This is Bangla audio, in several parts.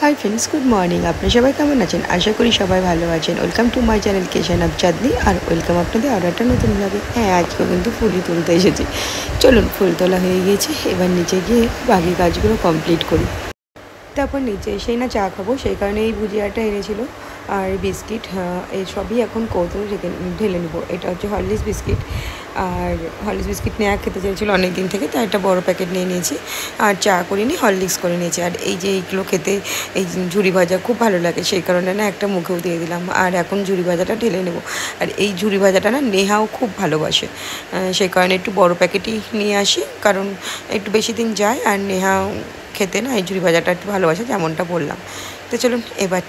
हाई फ्रेंड्स गुड मर्निंग अपना सबाई केमन आছেন आशा करी सबाई भालो आছেন welcome to my channel kitchen of Chandni और वेलकम আপনাদের আরও একটা নতুন ব্লগে। হ্যাঁ আজকে কিন্তু ফুলই তুলতে এসেছি। চলুন ফুল তোলা হয়ে গিয়েছে, এবার নিচে গিয়ে বাকি কাজগুলো কমপ্লিট করি। তারপর নিচে এসেই না চা খাবো, সেই কারণে এই ভুজিয়াটা এনেছিল আর বিস্কিট, এই সবই এখন কৌতলে ঢেলে নেবো। এটা হচ্ছে হরলিক্স বিস্কিট, আর হরলিক্স বিস্কিট নেওয়া খেতে চাইছিলো অনেক দিন থেকে, তাই একটা বড় প্যাকেট নিয়ে নিয়েছি আর চা করে নিই, হরলিক্স করে নিয়েছি। আর এই যে এইগুলো খেতে এই ঝুরি ভাজা খুব ভালো লাগে, সেই কারণে না একটা মুখেও দিয়ে দিলাম। আর এখন ঝুরি ভাজাটা ঢেলে নেব। আর এই ঝুরি ভাজাটা না নেহাও খুব ভালোবাসে, সেই কারণে একটু বড় প্যাকেটই নিয়ে আসি, কারণ একটু বেশি দিন যায় আর নেহাও খেতে না এই ঝুরি ভাজাটা একটু ভালোবাসে, যেমনটা বললাম। তো চলুন এবার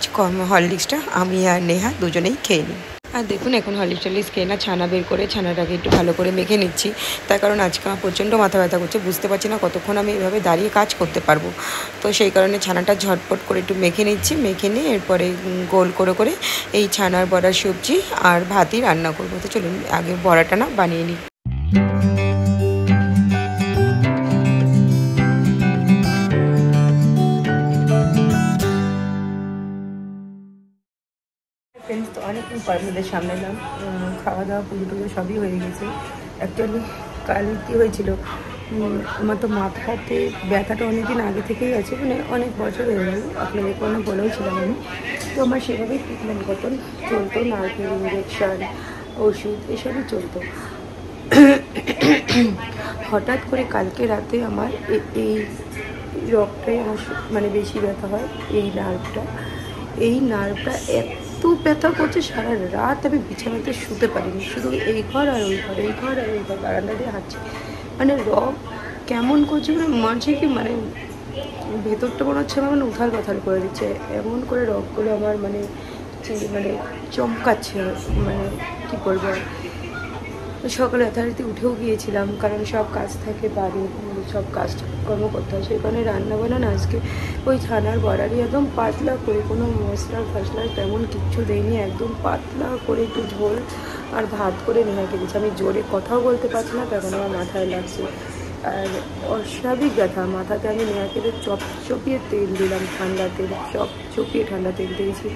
হরলিক্সটা আমি আর নেহা দুজনেই খেয়ে নিই। আর দেখুন এখন হরলিক্স খেয়ে না ছানা বের করে ছানাটাকে একটু ভালো করে মেখে নিচ্ছি, তার কারণ আজকে আমার প্রচণ্ড মাথা ব্যথা করছে, বুঝতে পারছি না কতক্ষণ আমি এভাবে দাঁড়িয়ে কাজ করতে পারবো। তো সেই কারণে ছানাটা ঝটপট করে একটু মেখে নিচ্ছি, মেখে নিয়ে এরপরে গোল করে করে এই ছানার বড়ার সবজি আর ভাতই রান্না করবো। তো চলুন আগে বড়াটা না বানিয়ে নিই। ফ্রেন্ডস তো অনেকদিন পর আপনাদের সামনে এলাম, খাওয়া দাওয়া পুজো টুজো সবই হয়ে গেছে। অ্যাকচুয়ালি কাল কী হয়েছিল, আমার তো মাথাতে ব্যথাটা অনেকদিন আগে থেকেই আছে, মানে অনেক বছর হয়ে গেল, আপনাদের কোনো বলেও ছিলাম আমি। তো আমার সেভাবেই ট্রিটমেন্ট করতেন চলতো, নার্ভের ইঞ্জেকশান ওষুধ এসবই চলতো। হঠাৎ করে কালকে রাতে আমার এই রগটাই আমার মানে বেশি ব্যথা হয়, এই নার্ভটা এত ব্যথা করছে, সারা রাত আমি বিছানাতে শুতে পারিনি, শুধু এই ঘর আর ওই ঘর বারান্দা দিয়ে হাঁটছি, মানে রগ কেমন করছে, মানে মাঝে কি মানে ভেতরটা মনে হচ্ছে আমার মানে উথাল পাথাল করে দিচ্ছে, এমন করে রগগুলো আমার মানে চমকাচ্ছে, মানে কী বলবো। সকালে যথারীতি উঠেও গিয়েছিলাম, কারণ সব কাজ থাকে বাড়ির, সব কাজকর্ম করতে হয়, সেই কারণে রান্নাবান্না না আজকে ওই ছানার বড়ারই একদম পাতলা করে, কোনো মশলা তেমন কিচ্ছু দেয়নি, একদম পাতলা করে একটু ঝোল আর ভাত করে নেহাকে দিচ্ছি। আমি জোরে কথাও বলতে পারছি না, তখন আমার মাথায় লাগছে, আর অস্বাভাবিক ব্যথা মাথাতে। আমি নেহাকে চপিয়ে তেল দিলাম, ঠান্ডা তেল, চপিয়ে ঠান্ডা তেল দিয়েছি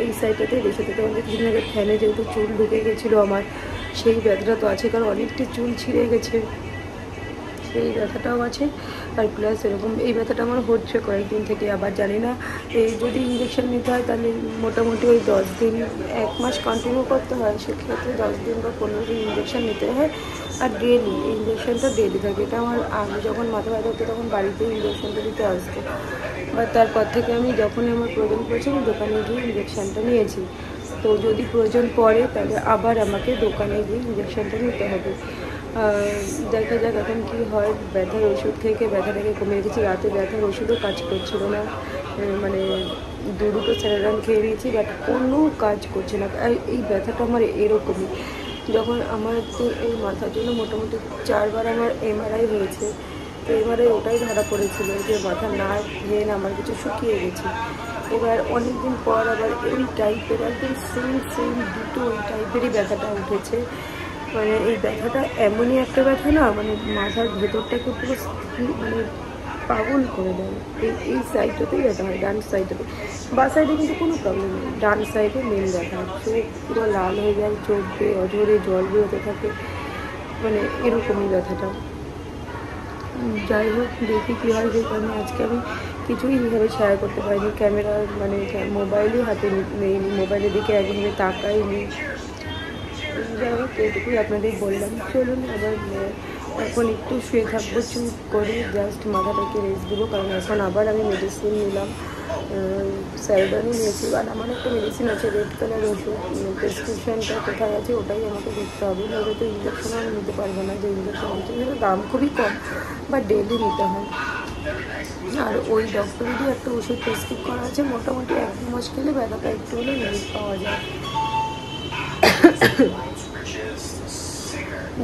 এই সাইডটাতে রেখে দিতে। অনেক দিন আগে ফ্যানে যেহেতু চুল ঢুকে গেছিলো আমার, সেই ব্যথাটা তো আছে, কারণ অনেকটা চুল ছিঁড়ে গেছে, সেই ব্যথাটাও আছে। আর প্লাস এরকম এই ব্যথাটা আমার হচ্ছে কয়েকদিন থেকে, আবার জানি না এই যদি ইঞ্জেকশন নিতে হয় তাহলে মোটামুটি ওই 10 দিন 1 মাস কন্টিনিউ করতে হয়, সেক্ষেত্রে 10 দিন বা 15 দিন ইঞ্জেকশন নিতে হয়। আর ডেলি এই ইঞ্জেকশনটা ডেলি থাকে। এটা আমার আগে যখন মাথা ব্যথা হতো তখন বাড়িতে ইঞ্জেকশনটা দিতে আসতো, বা তারপর থেকে আমি যখনই আমার প্রয়োজন পড়েছে আমি দোকানে গিয়ে ইঞ্জেকশনটা নিয়েছি। তো যদি প্রয়োজন পড়ে তাহলে আবার আমাকে দোকানে গিয়ে ইঞ্জেকশনটা নিতে হবে। দেখা যাক এখন কী হয়। ব্যথার ওষুধ থেকে ব্যথাটাকে কমে রেখেছি, রাতে ব্যথার ওষুধও কাজ করছিল না, মানে দুটো স্যালাইন খেয়ে নিয়েছি, বাট কোনো কাজ করছে না। আর এই ব্যথাটা আমার এরকমই, যখন আমার এই মাথার জন্য মোটামুটি 4 বার আমার MRI হয়েছে, তো এবারে ওটাই ধরা পড়েছিল যে মাথার নার্ভ ভেন আমার কিছু শুকিয়ে গেছে। এবার অনেক দিন পর আবার এই টাইপের একদম সেম দুটো ওই টাইপেরই ব্যথাটা উঠেছে। মানে এই ব্যথাটা এমনই একটা ব্যথা না, মানে মাথার ভেতরটাকে পুরো মানে পাগল করে দেয়। এই সাইডটাতেই ব্যথা হয়, ডান সাইডটাতে। বা সাইডে কিন্তু কোনো প্রবলেম নেই, ডান সাইডে মেন ব্যথা, চোখ পুরো লাল হয়ে যায়, চোখ দিয়ে অঝরে জল বেরোতে থাকে, মানে এরকমই ব্যথাটা। যাই হোক দেখি কী হয়, সেই কারণে আজকে আমি কিছুই এইভাবে শেয়ার করতে পারিনি, ক্যামেরা মানে মোবাইলই হাতে নেই, মোবাইলের দিকে একভাবে তাকাইনি। যাই হোক এইটুকুই আপনাদের বললাম। চলুন আবার এখন একটু শুয়ে থাকবো চুপ করে, জাস্ট মাথাটাকে রেস্ট দেবো, কারণ এখন আবার আমি মেডিসিন নিলাম, স্যারিডনই নিয়েছি। আর আমার একটা মেডিসিন আছে রেড কালার ওষুধ, প্রেসক্রিপশানটা কোথায় আছে ওটাই আমাকে দেখতে হবে, নাহলে তো ইঞ্জেকশনও আমি নিতে পারবো না, যে ইঞ্জেকশন নিতে গেলে দাম খুবই কম, বা ডেলি নিতে হয়। আর ওই ডক্টরেরই একটা ওষুধ প্রেসক্রিপ করা আছে, মোটামুটি 1 মাস খেলে ব্যথাটা একটু হলে রিলিফ পাওয়া যায়।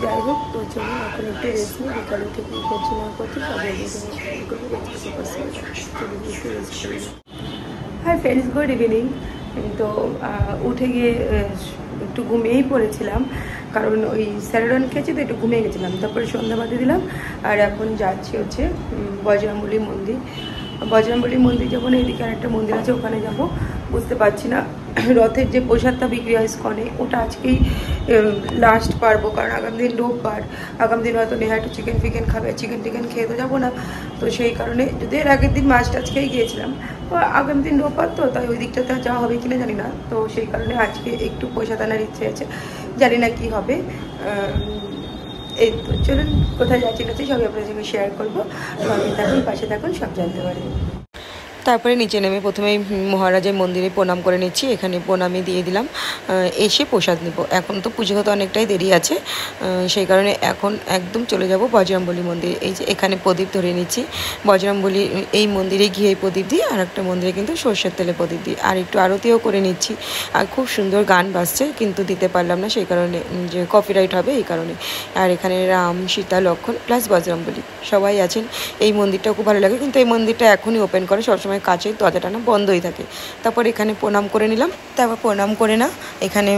যাই হোক তো চলুন এখন একটু রেস্ট নিই, বিকালে থেকে করছি না করছি সব। Hi friends, good evening. তো উঠে গিয়ে একটু ঘুমিয়েই পড়েছিলাম, কারণ ওই স্যালাইন খেয়েছি তো একটু ঘুমিয়ে গেছিলাম, তারপরে সন্ধ্যাবাতি দিলাম। আর এখন যাচ্ছি হচ্ছে বজরংবলী মন্দির। বজরংবলী মন্দির যখন এদিকে আরেকটা মন্দির আছে ওখানে যাব, বুঝতে পারছি না। রথের যে প্রসাদটা বিক্রি হয় স্কনে, ওটা আজকেই লাস্ট পারবো, কারণ আগামী দিন রোববার, আগামী দিন হয়তো নেহা একটু চিকেন ফিকেন খাবে, চিকেন টিকেন খেয়ে তো যাবো না। তো সেই কারণে, যদি এর আগের দিন মাছ টাছ খেয়ে গিয়েছিলাম, তো আগামী দিন রোববার তো, তাই ওই দিকটাতে যাওয়া হবে কিনা জানি না। তো সেই কারণে আজকে একটু প্রসাদ আনার ইচ্ছে আছে, জানি না কি হবে। এই তো চলুন, কোথায় যাচ্ছি না সবই আপনাদের সঙ্গে শেয়ার করবো। সঙ্গে থাকুন, পাশে থাকুন, সব জানতে পারবেন। তারপরে নিচে নেমে প্রথমেই মহারাজের মন্দিরে প্রণাম করে নিচ্ছি, এখানে প্রণামই দিয়ে দিলাম। এসে প্রসাদ নেব, এখন তো পুজো হতে অনেকটাই দেরি আছে, সেই কারণে এখন একদম চলে যাব বজরংবলী মন্দিরে। এই যে এখানে প্রদীপ ধরে নিচ্ছি, বজরংবলী এই মন্দিরে গিয়ে প্রদীপ দিই, আর একটা মন্দিরে কিন্তু সর্ষের তেলে প্রদীপ দিই, আর একটু আরতিও করে নিচ্ছি। আর খুব সুন্দর গান বাজছে, কিন্তু দিতে পারলাম না সেই কারণে, যে কপিরাইট হবে এই কারণে। আর এখানে রাম, সীতা, লক্ষ্মণ প্লাস বজরংবলী সবাই আছেন। এই মন্দিরটাও খুব ভালো লাগে, কিন্তু এই মন্দিরটা এখনই ওপেন করে, সবসময় কাছের দরজাটা না বন্ধই থাকে। তারপর এখানে প্রণাম করে নিলাম। তারপর প্রণাম করে না এখানে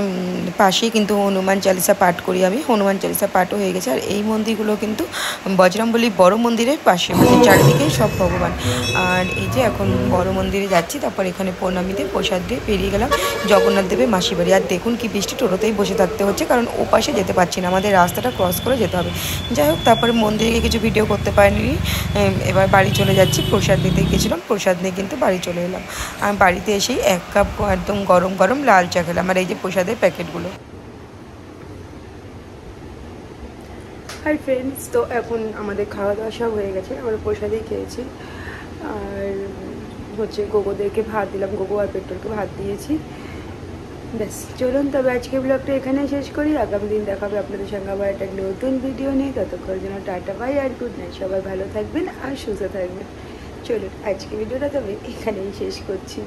পাশেই কিন্তু হনুমান চালিসা পাঠ করি আমি, হনুমান চালিসা পাঠও হয়ে গেছে। আর এই মন্দিরগুলো কিন্তু বজরংবলী বড় মন্দিরের পাশে, মানে চারিদিকেই সব ভগবান। আর এই যে এখন বড় মন্দিরে যাচ্ছি, তারপর এখানে প্রণামীতে প্রসাদ দিয়ে পেরিয়ে গেলাম জগন্নাথ দেবের মাসি বাড়ি। আর দেখুন কি বৃষ্টি, টোটোতেই বসে থাকতে হচ্ছে, কারণ ও পাশে যেতে পারছি না, আমাদের রাস্তাটা ক্রস করে যেতে হবে। যাই হোক, তারপরে মন্দিরে গিয়ে কিছু ভিডিও করতে পারিনি, এবার বাড়ি চলে যাচ্ছি। প্রসাদ দিতে গেছিলাম, প্রসাদ নিয়ে কিন্তু বাড়ি চলে এলাম। আমি বাড়িতে এসেই 1 কাপ একদম গরম গরম লাল চা খেলাম, আর এই যে প্রসাদের প্যাকেটগুলো। হাই ফ্রেন্ডস, তো এখন আমাদের খাওয়া দাওয়া সব হয়ে গেছে, আমরা প্রসাদেই খেয়েছি। আর হচ্ছে গোগোদেরকে ভাত দিলাম, গোগো আর পেট্রোলকে ভাত দিয়েছি। ব্যাস, চলুন তবে আজকে ব্লগটা এখানে শেষ করি। আগামী দিন দেখাবে আপনাদের সঙ্গে আবার একটা নতুন ভিডিও নিয়ে। ততক্ষণ জন্য টাটা বাই আর গুড নাইট, সবাই ভালো থাকবেন আর সুস্থ থাকবেন। চলুন আজকে ভিডিওটা তবে এখানেই শেষ করছি।